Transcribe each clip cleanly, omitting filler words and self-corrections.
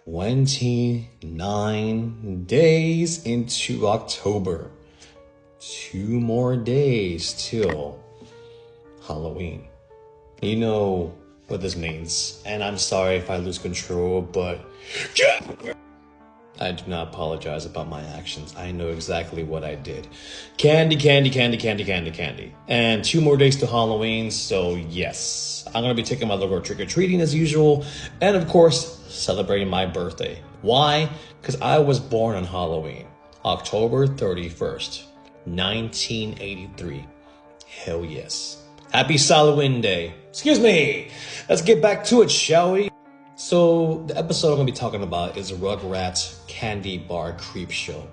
29 days into October. 2 more days till Halloween. You know what this means, and I'm sorry if I lose control, but I do not apologize about my actions. I know exactly what I did. Candy, candy, candy, candy, candy, candy. And 2 more days to Halloween, so yes. I'm going to be taking my little girl trick-or-treating as usual, and of course, celebrating my birthday. Why? Because I was born on Halloween, October 31st, 1983. Hell yes. Happy Halloween Day. Excuse me. Let's get back to it, shall we? So the episode I'm going to be talking about is Rugrats Candy Bar Creepshow.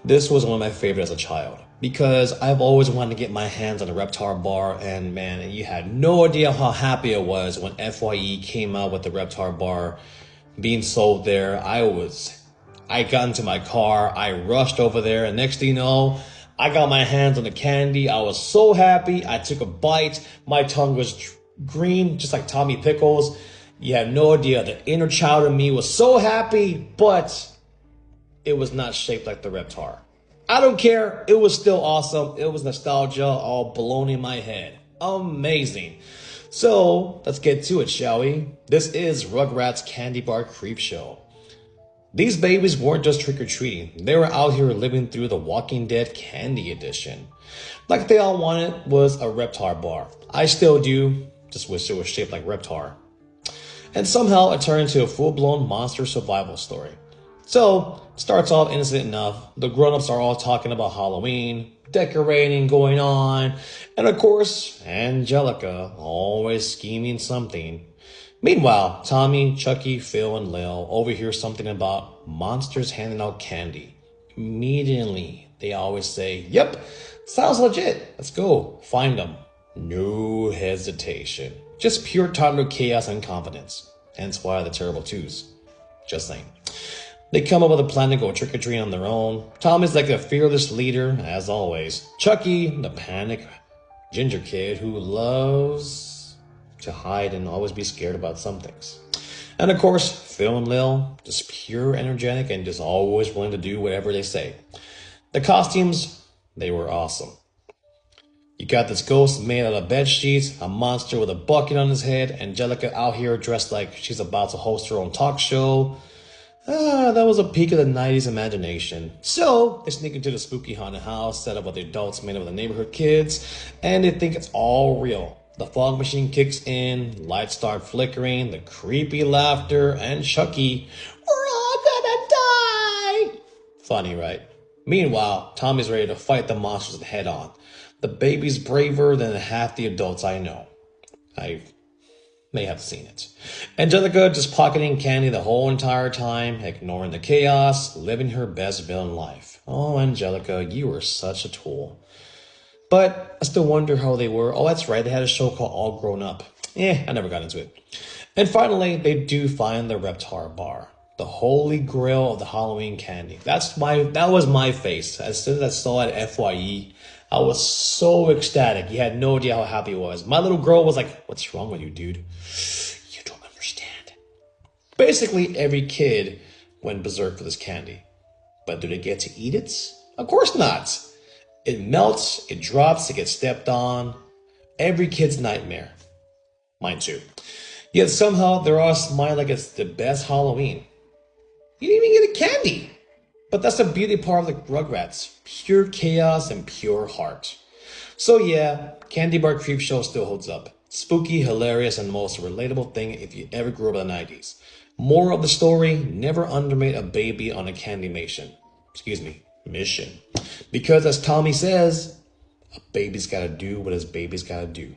This was one of my favorites as a child because I've always wanted to get my hands on a Reptar bar, and man, you had no idea how happy I was when FYE came out with the Reptar bar being sold there. I got into my car, I rushed over there, and next thing you know, I got my hands on the candy. I was so happy. I took a bite. My tongue was green, just like Tommy Pickles. You have no idea. The inner child in me was so happy, but it was not shaped like the Reptar. I don't care. It was still awesome. It was nostalgia, all baloney in my head. Amazing. So let's get to it, shall we? This is Rugrats Candy Bar Creepshow. These babies weren't just trick-or-treating. They were out here living through the Walking Dead Candy Edition. Like they all wanted was a Reptar bar. I still do, just wish it was shaped like Reptar. And somehow it turned into a full-blown monster survival story. So, it starts off innocent enough. The grown-ups are all talking about Halloween, decorating going on, and of course, Angelica always scheming something. Meanwhile, Tommy, Chucky, Phil, and Lil overhear something about monsters handing out candy. Immediately, they always say, "Yep, sounds legit. Let's go find them." No hesitation. Just pure toddler chaos and confidence. Hence why the terrible twos. Just saying. They come up with a plan to go trick-or-treating on their own. Tommy's like a fearless leader, as always. Chucky, the panic ginger kid who loves to hide and always be scared about some things. And of course, Phil and Lil, just pure energetic and just always willing to do whatever they say. The costumes, they were awesome. You got this ghost made out of bed sheets, a monster with a bucket on his head, Angelica out here dressed like she's about to host her own talk show. That was a peak of the 90s imagination. So, they sneak into the spooky haunted house, set up with the adults made up of the neighborhood kids, and they think it's all real. The fog machine kicks in, lights start flickering, the creepy laughter, and Chucky, "We're all gonna die!" Funny, right? Meanwhile, Tommy's ready to fight the monsters head on. The baby's braver than half the adults I know. I may have seen it. Angelica just pocketing candy the whole entire time, ignoring the chaos, living her best villain life. Oh, Angelica, you were such a tool. But I still wonder how they were. Oh, that's right. They had a show called All Grown Up. I never got into it. And finally, they do find the Reptar bar. The holy grail of the Halloween candy. That was my face. As soon as I saw it at FYE, I was so ecstatic. You had no idea how happy I was. My little girl was like, "What's wrong with you, dude? You don't understand." Basically, every kid went berserk for this candy. But do they get to eat it? Of course not. It melts, it drops, it gets stepped on. Every kid's nightmare. Mine too. Yet somehow they're all smiling like it's the best Halloween. You didn't even get a candy. But that's the beauty part of the Rugrats. Pure chaos and pure heart. So yeah, Candy Bar Creepshow still holds up. Spooky, hilarious, and the most relatable thing if you ever grew up in the 90s. Moral of the story, never underrate a baby on a candy mission. Mission. Because as Tommy says, a baby's gotta do what his baby's gotta do.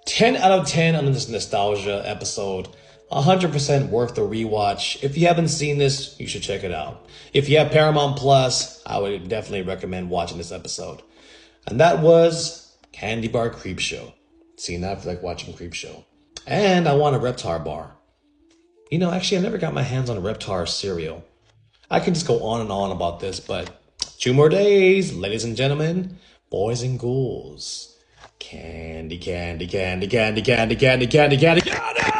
10 out of 10 on this nostalgia episode. 100% worth the rewatch. If you haven't seen this, you should check it out. If you have Paramount Plus, I would definitely recommend watching this episode. And that was Candy Bar Creepshow. See, now I feel like watching Creepshow. And I want a Reptar bar. Actually, I never got my hands on a Reptar cereal. I can just go on and on about this, but 2 more days, ladies and gentlemen, boys and ghouls. Candy, candy, candy, candy, candy, candy, candy, candy, candy.